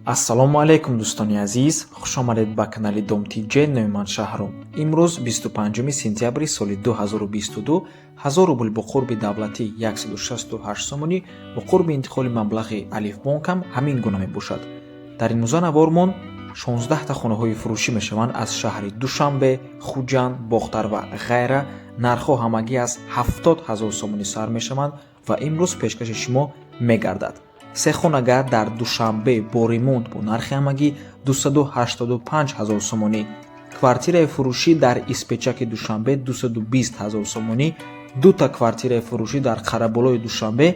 Ассалому алайкум дӯстони азиз, хушомадед ба канали Dom.tj. Номи Шаҳром. Имрӯз 25 сентябри соли 2022 1000 рубл бо қурби давлатӣ 168 сомонӣ бо қурби интиқоли маблағи Алифбонкам ҳамин гуна мебошад. Дар ин музанавормон 16 та хонаҳои фурӯшӣ мешаванд аз шаҳри Душанбе, Хуҷанд, Бохтар ва ғайра. Нархҳо ҳамагӣ аз 70 000 сомонӣ сар мешаванд ва имрӯз пешкаши шумо мегардад. се хонага дар Душанбе бо ремонт бо нархи ҳамагӣ 285 000 сомонӣ. Квартираи фурӯшӣ дар Испечаки Душанбе 220 000 сомонӣ. Дута квартираи фурӯшӣ дар Қараболои Душанбе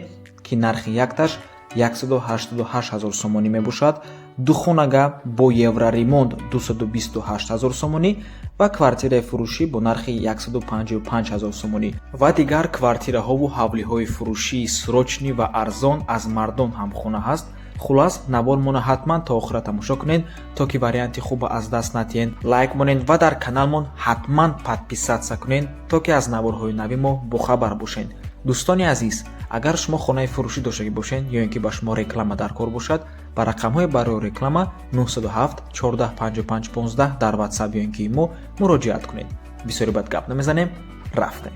ки нархи якташ 188 000 сомонӣ мебошад. Ду хонага бо евроремонт 228 000 сомонӣ ва квартираи фурӯшӣ бо нархи 155 000 сомонӣ. Ва дигар квартираҳову ҳавлиҳои фурӯшии срочнӣ ва арзон аз мардон ҳам хона ҳаст. Хулас, навор мона ҳатман та охира тамошо кунед, то ки варианти хуба аз даст натиҳен. Лайк монед ва дар каналмон ҳатман подписатсия кунед, то ки аз наворҳои нави мо бохабар бошед. Дӯстони азиз, агар шумо хонаи фурӯшӣ доштагӣ бошед ё ин ки ба шумо реклама дар кор бошад, ба рақамҳои барои реклама 907 14 55 15 дар WhatsApp ё ин ки имо муроҷиат кунед. Бисёри бад гап намезанем, рафтем.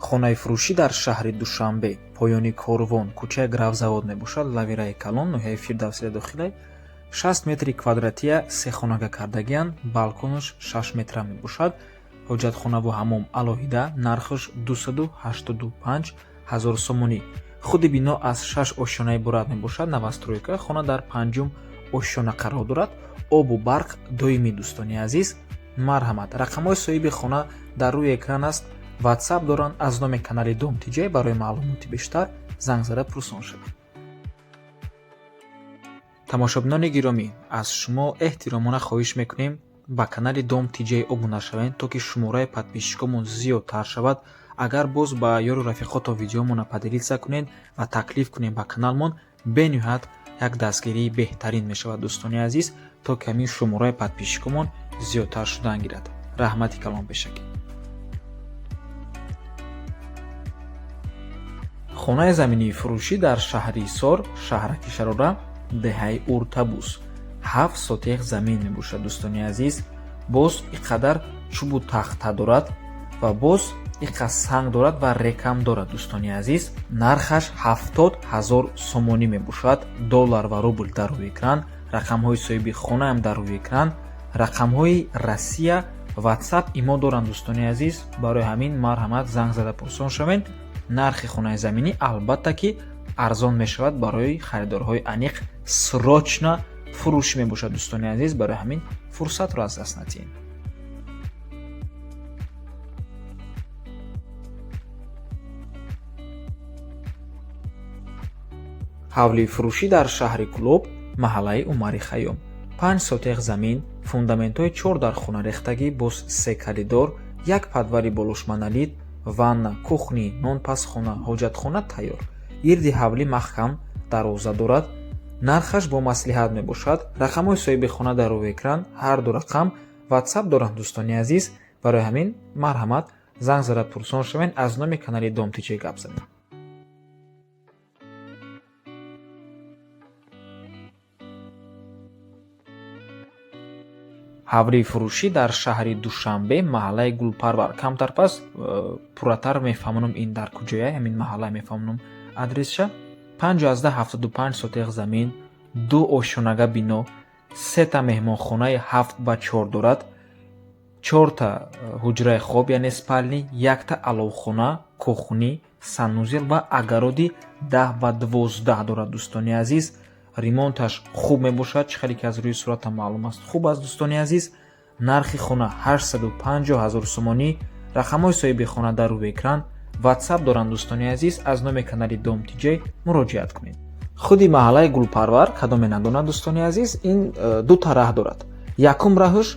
хонаи фурӯшӣ дар шаҳри Душанбе, поёни Корвон, кӯчаи Гравзавод мебошад. Лавираи Калон, ноҳияи Фирдавсия дохилай. 60 метри квадратия, се хонага кардагиян, балконаш 6 метра мебошад. ҳоҷатхонаву ҳамом алоҳида, нархаш 285 000 сомонӣ. худи бино аз 6 ошёна иборат мебошад. Навастройка хона дар 5 ошёна қарор дорад. Обу барқ доимӣ. Дӯстони азиз, марҳамат. рақамҳои соҳиби хона дар рӯи экран аст. WhatsApp доранд. аз номи канали Dom.tj барои маълумоти бештар занг зада пурсон шавед. тамошобинони гиромӣ, аз шумо эҳтиромона хоҳиш мекунем ба канали Dom.tj обуна шавед, то ки шумораи подписчикомон зиёдтар шавад. агар боз ба ёру рафиқотон видеомона поделитса кунед ва таклиф кунед ба каналмон, бениҳоят як дастгирии беҳтарин мешавад. дӯстони азиз, то ки ҳамин шумораи подписчикомон зиёдтар шудан гирад. раҳмати калон бешакед. хонаи заминии фурӯшӣ дар шаҳри Исор, шаҳраки Шарора, деҳаи Уртабус. 7 сотех замин мебошад. дӯстони азиз, боз иқадар чӯбу тахта дорад ва боз иқа санг дорад ва рекам дорад. дӯстони азиз, нархаш 70 000 сомонӣ мебошад. доллар ва рубл дар рӯи экран, рақамҳои соҳиби хонаам дар рӯи экран, рақамҳои Россия, WhatsApp имо доранд. дӯстони азиз, барои ҳамин марҳамат занг зада пурсон шавед. нархи хонаи заминӣ албатта ки арзон мешавад. барои харидорҳои аниқ срочна фурӯшӣ мебошад. дӯстони азиз, барои ҳамин фурсатро аз даст натиҳед. ҳавлии фурӯшӣ дар шаҳри Кӯлоб, маҳаллаи Умари Хайём. 5 сотех замин, фундаментҳои 4 дар хона рехтагӣ, боз 3 калидор, як падвари болошманалид, ванна, кухни, нонпасхона, ҳоҷатхона тайёр. ирди ҳавлӣ маҳкам дароза дорад. нархаш бо маслиҳат мебошад. рақамҳои соҳиби хона дар рӯи экран, ҳар ду рақам WhatsApp доранд. дӯстони азиз, барои ҳамин марҳамат занг зада пурсон шавед. аз номи канали Dom.tj гап занед. ҳавлии фурӯшӣ дар шаҳри Душанбе, маҳаллаи Гулпарвар. камтар пас пурратар мефаҳмонам ин дар куҷоя, ҳамин маҳалла мефаҳмонам адресша. 5,75 сотех замин, 2 ошёнага бино, 3 та меҳмонхонаи 7x4 дорад, 4 та ҳуҷраи хоб яъне спални, 1 та аловхона, кухни, санузел ва агароди 10x12 дорад. дӯстони азиз, ремонташ хуб мебошад. чихеле ки аз рӯи суратам маълум аст, хуб аст. дӯстони азиз, нархи хона 850 000 сомонӣ. рақамҳои соҳиби хона дар рӯи экран, WhatsApp доранд. дӯстони азиз, аз номи канали Dom.tj муроҷиат кунед. худи маҳаллаи Гулпарвар, кадоме надонад дӯстони азиз, ин ду та раҳ дорад. якум раҳш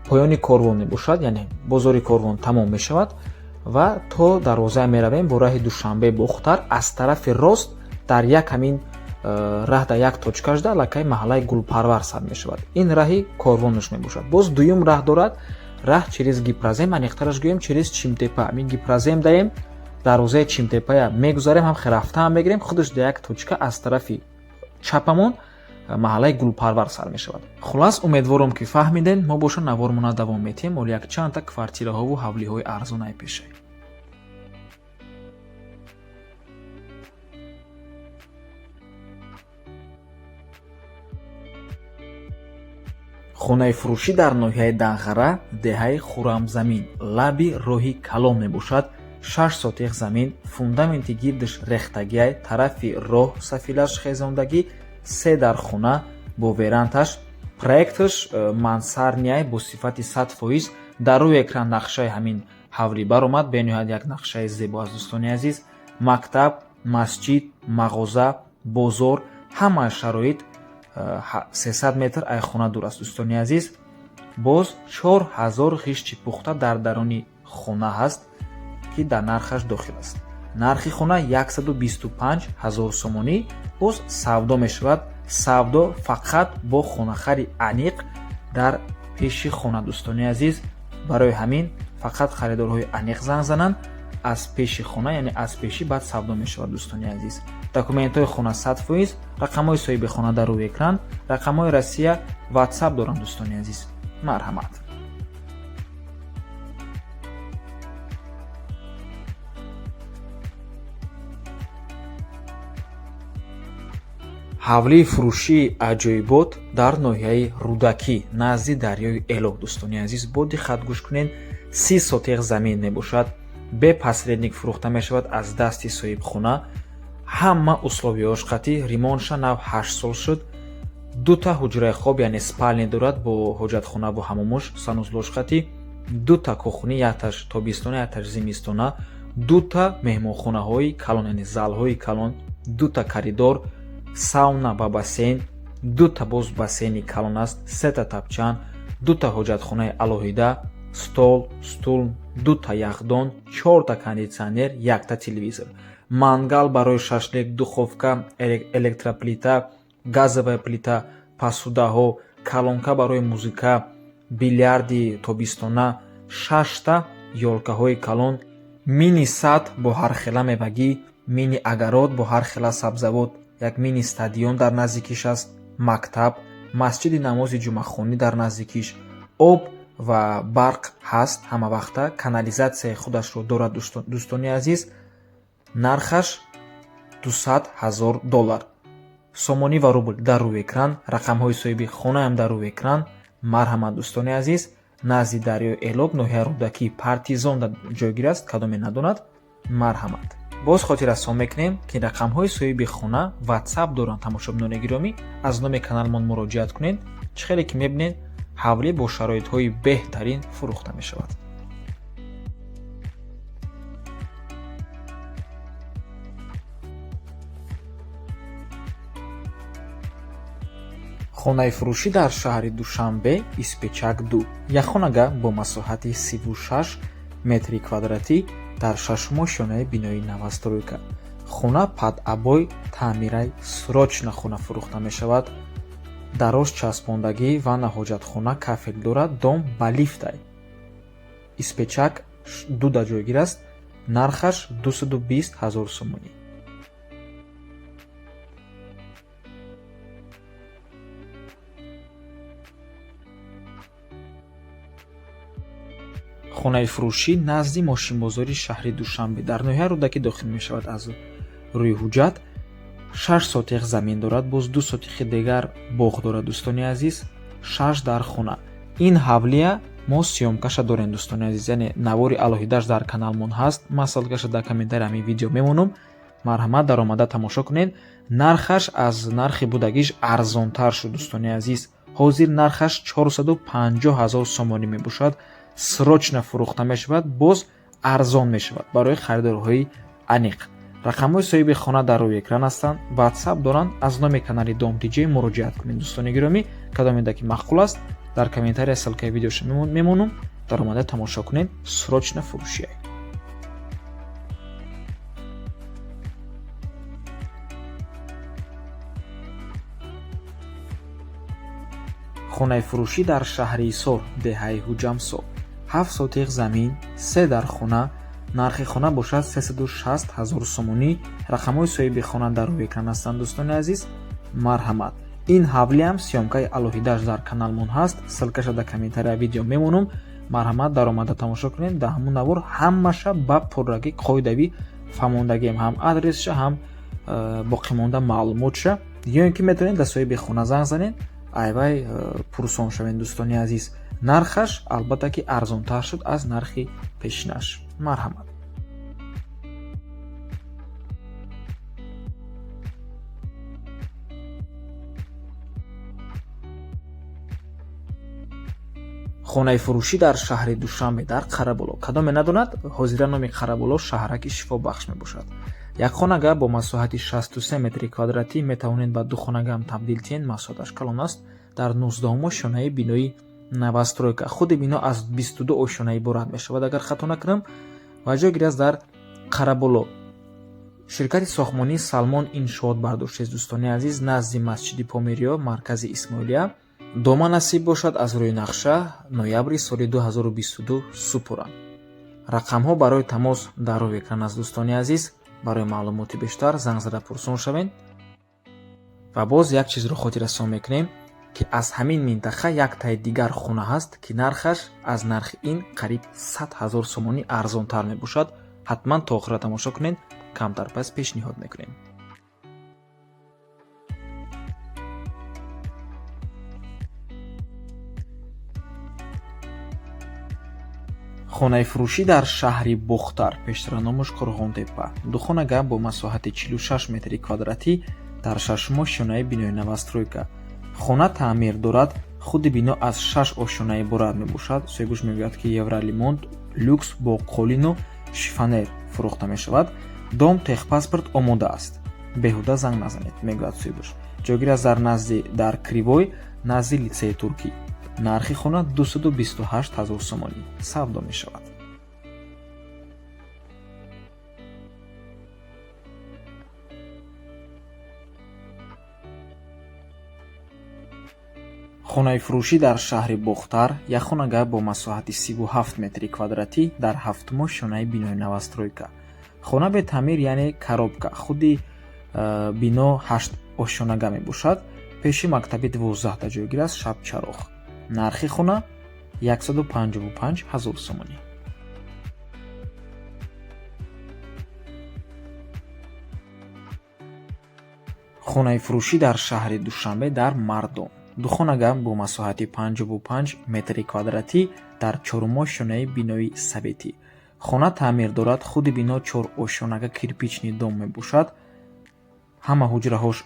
поёни Корвон мебошад, яъне бозори Корвон тамом мешавад ва то дарвозае меравем бо раҳи Душанбе Бохтар. аз тарафи рост дар як ҳамин раҳ дар як точкашда лакаи маҳаллаи Гулпарвар сар мешавад. ин раҳи Корвонаш мебошад. боз дуюм раҳ дорад. раҳ через Гипразем, аниқтараш гӯем через Чимтепа. ҳамин Гипразем даем дарвозаи Чимтепая мегузарем, ҳам рафта ҳам мегирем, худаш дар як точка аз тарафи чапамон маҳаллаи Гулпарвар сар мешавад. Хулас умедворам ки фаҳмиден. мо боша навормона давом метиҳем. оли якчанда квартираҳову ҳавлиҳои арзонаи пешай. хонаи фурӯшӣ дар ноҳияи Дағара, деҳаи Хуррамзамин, лаби роҳи калон мебошад. 6 сотиқ замин, фундаменти гирдаш рехтагиай, тарафи роҳ сафилаш хезондагӣ, 3 дар хона бо верандаш. Проекташ мансарнияй бо сифати 100%. дар рӯи экран нақшаи ҳамин ҳавлӣ баромад. бениҳоят як нақшаи зебо аст дӯстони азиз. Мактаб, масҷид, мағоза, бозор, ҳамаи шароит 300 метр аз хона дур аст дӯстони азиз. боз 4000 ғишти пухта дар даруни хона ҳаст ки дар нархаш дохил аст. нархи хона 125 000 сомонӣ. боз савдо мешавад. савдо фақат бо хонахари аниқ дар пеши хона дӯстони азиз. барои ҳамин фақат харидорҳои аниқ занг зананд аз пеши хона, яъне аз пеши баъд савдо мешавад дӯстони азиз. документҳои хона 100%. рақамҳои соҳиби хона дар рӯи экран. рақамҳои Россия WhatsApp доранд дӯстони азиз. марҳамат. ҳавлии фурӯшии аҷоибот дар ноҳияи Рудакӣ назди дарёи Элог дӯстони азиз. бо диққат гӯш кунед. 30 сотиқ замин мебошад. бе посредник фурӯхта мешавад аз дасти соҳибхона. ҳама условии ошқатӣ. ремонтша нав 8 сол шуд. 2 та ҳуҷраи хоб яъне спални дорад бо ҳоҷатхонаву ҳамомӯш, санузлошқатӣ. 2 та кухни, якташ тобистона, якташ зимистона. 2 та меҳмонхонаҳои калон, яъне залҳои калон. 2 та коридор, сауна ва бассейн. 2 та боз бассейни калон аст. 3 та тапчан. 2 та ҳоҷатхонаи алоҳида, стол, стул, 2 та яхдон, 4 та кондитсионер, 1 та телевизор. мангал барои шашлик, духовка, электроплита, газовая плита, посудаҳо, калонка барои музика, билярди тобистона, 6 та ёлкаҳои калон, мини сад бо ҳархела мевагӣ, мини агарод бо ҳархела сабзавот, як мини стадион дар наздикиш аст, мактаб, масҷиди намози ҷумъахонӣ дар наздикиш, об ва барқ ҳаст ҳама вақта, канализатсияи худашро дорад дӯстони азиз. нархаш $200,000. сомонӣ ва рубл дар рӯи экран. рақамҳои соҳиби хонаам дар рӯи экран. марҳамат дӯстони азиз. назди дарёи Элог, ноҳияи Рудакӣ, партизон ҷойгир аст. кадоме надонад. марҳамат. боз хотир расон мекунем ки рақамҳои соҳиби хона WhatsApp доранд. тамошобинони гиромӣ, аз номи каналмон муроҷиат кунед. чӣ хеле ки мебинед ҳавлӣ бо шароитҳои беҳтарин фурӯхта мешавад. хонаи фурӯшӣ дар шаҳри Душанбе, Испечак 2. як хонага бо масоҳати 36 метри квадратӣ дар шашумошонаи бинои новостройка. хона падъабой таъмирай срочна хона фурӯхта мешавад. дароз часпондагӣ ва наҳоҷатхона кафел дорад. дом ба лифтай. Испечак 2 да ҷойгир аст. нархаш $220,000 сомонӣ. хонаи фурӯшӣ назди мошинбозори шаҳри Душанбе дар ноҳияи Рудакӣ дохил мешавад. аз рӯи ҳуҷҷат 6 сотиқ замин дорад. боз 2 сотиқи дигар боғ дорад дӯстони азиз. 6 дар хона. ин ҳавлия мо сиёмкаша дорем дӯстони азиз, яъне навори алоҳидаш дар каналмон ҳаст. ман салкаша дар комментари ҳамин видео мемонам. марҳамат, дар омада тамошо кунед. нархаш аз нархи будагиш арзонтар шуд дӯстони азиз. ҳозир нархаш $450,000 сомонӣ мебошад. срочна фурӯхта мешавад. боз арзон мешавад барои харидорҳои аниқ. рақамҳои соҳиби хона дар рӯи экран ҳастанд. WhatsApp доранд. аз номи канали Dom DJ муроҷиат кунед дӯстони гиромӣ. кадомеда ки маъқул аст дар комментари салкаи видеош мемонам. дар омада тамошо кунед. срочна фурӯшия. хонаи фурӯшӣ дар шаҳри Исор, деҳаи Ҳуҷамсо. 7 сотиқ замин, 3 дар хона. нархи хона бошад $360,000 сомонӣ. рақамҳои соҳиби хона дар рӯи экран ҳастанд дӯстони азиз. марҳамат. ин ҳавле ҳам сёмкаи алоҳидааш дар каналмон ҳаст. ссилкаша дар комментарияи видео мемонам. марҳамат, дар омада тамошо кунед. Дар ҳамун навор ҳамаша ба пуррагӣ қоидави фаҳмондагием, ҳам адресша, ҳам боқимонда маълумотша. ё ин ки метавонед дар соҳиби хона занг занед, айвай пурсон шавед. дӯстони азиз, нархаш албатта ки арзонтар шуд аз нархи пешинаш. марҳамат. хонаи фурӯшӣ дар шаҳри Душанбе дар Қараболо. Кадоме надонад, ҳозира номи Қараболо шаҳраки шифобахш мебошад. як хонага бо масоҳати 63 метри квадратӣ метавонед ба ду хонага ҳам табдил тиҳед. масоҳаташ калон аст. дар 19 ошонаи бинои новостройка. худи бино аз 22 ошона иборат мешавад, агар хато накунам, ва ҷойгирӣ аст дар Қараболо. ширкати сохтмонии Салмон иншоот бардоштааст. дӯстони азиз, назди масҷиди Помериё, маркази Исмоилия. дома насиб бошад аз рӯи нақша ноябри соли 2022 супурам. рақамҳо барои тамос дар рӯи экран аст. дӯстони азиз, барои маълумоти бештар занг зада пурсон шавед. ва боз як чизро хотиррасон мекунем, ки аз ҳамин минтақа як таи дигар хона ҳаст, ки нархаш аз нархи ин қариб 100 000 сомонӣ арзонтар мебошад. ҳатман то охира тамошо кунед, камтар пас пешниҳод мекунем. хонаи фурӯшӣ дар шаҳри Бухтар, пештара номаш Қурғонтепа. ду хонага бо масоҳати 46 метри квадратӣ дар 6 ошонаи бинои новостройка. хона таъмир дорад. худи бино аз 6 ошона иборат мебошад. соҳибуш мегӯяд ки евролимонт, люкс бо қолину шифонер фурӯхта мешавад. дом техпаспорт омода аст. беҳуда занг назанед, мегӯяд соҳибуш. ҷойгир аст дар Кривой, назди литсеи туркӣ. нархи хона 228 000 сомонӣ савдо мешавад. хонаи фурӯшӣ дар шаҳри Бухтар, як хонага бо масоҳати 37 метри квадратӣ дар 7 ошонаи бинои новостройка. хона бе таъмир, яъне коробка. худи бино 8 ошонага мебошад. пеши мактаби 12 ҷойгир аст, шабчароғ. нархи хона 155 000 сомонӣ. хонаи фурӯшӣ дар шаҳри Душанбе дар Мардом. ду хонага бо масоҳати 55 метри квадратӣ дар 4 ошонаи бинои саветӣ. хона таъмир дорад. худи бино 4 ошонага кирпични дом мебошад. ҳама ҳуҷраҳош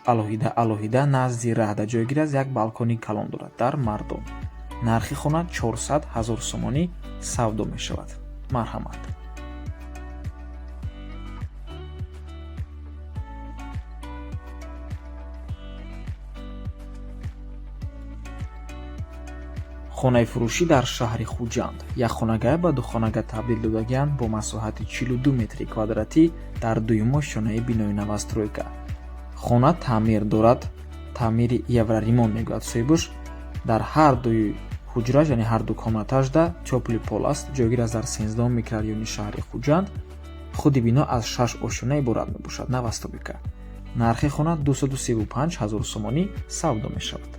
алоҳида назди раҳда ҷойгир аст. як балкони калон дорад дар Мардом. нархи хона 400 000 сомонӣ савдо мешавад. марҳамат. хонаи фурӯшӣ дар шаҳри Хуҷанд. як хонага ба ду хонага табдил додагианд бо масоҳати 42 метри квадратӣ дар 2 ошонаи бинои новостройка. хона таъмир дорад. таъмири евроремонт мегӯяд соҳибуш. дар ҳар дуи ҳуҷра, яъне ҳар ду комнаташда тёпли пол аст. ҷойгир аст дар 13 микрорайони шаҳри Хуҷанд. худи бино аз 6 ошона иборат мебошад. новостройка. нархи хона 235 000 сомонӣ савдо мешавад.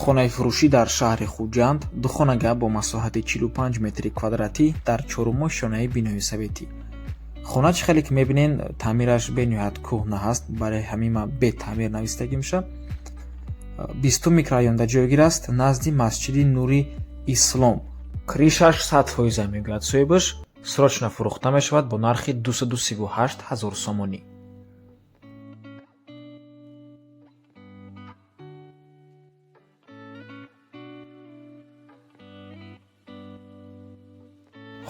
хонаи фурӯшӣ дар шаҳри Хуҷанд, ду хонага бо масоҳати 45 метри квадратӣ дар 4 ошонаи бинои советӣ. хона чӣ хеле ки мебинен, таъмираш бениҳоят кӯҳна ҳаст, барои ҳамин бе таъмир навистагӣ мешавад. 20 микрорайонда ҷойгир аст, назди масҷиди Нури Ислом. кришаш 100% мегӯяд соҳибуш. срочно фурӯхта мешавад бо нархи 238 000 сомонӣ.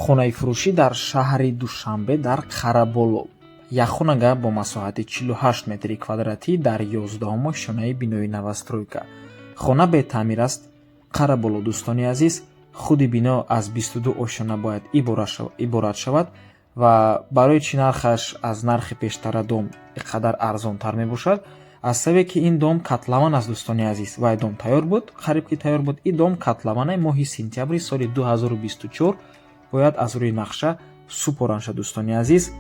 хонаи фурӯшӣ дар шаҳри Душанбе дар Қараболо. як хонага бо масоҳати 48 метри квадратӣ дар 11 ошонаи бинои новостройка. хона бе таъмир аст. Қараболо, дӯстони азиз, худи бино аз 22 ошона бояд иборат шавад ва барои чӣ нархаш аз нархи пештара дом иқадар арзонтар мебошад? аз сабе ки ин дом катлаван аст дӯстони азиз ва дом тайёр буд, қариб ки тайёр буд. Ин дом катлаване моҳи сентябри соли 2024 бояд аз рӯи нақша супоран шуд дӯстони азиз.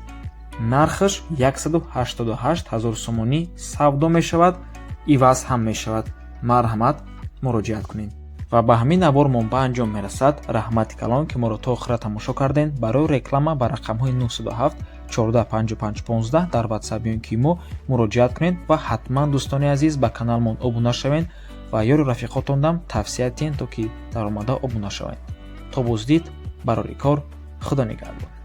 нархаш 188 000 сомонӣ савдо мешавад, иваз ҳам мешавад. марҳамат, муроҷиат кунед. ва ба ҳамин навор мо ба анҷом мерасад. раҳмати калон ки моро то охира тамошо кардем. барои реклама ба рақамҳои 907 145515 дар ватсапи ки мо муроҷиат кунед ва ҳатман дӯстони азиз ба каналмон обуна шавед ва ёри рафиқотондам тавсия диҳед то ки дар омада обуна шаванд. То боздид, барори кор, худо нигаҳбон.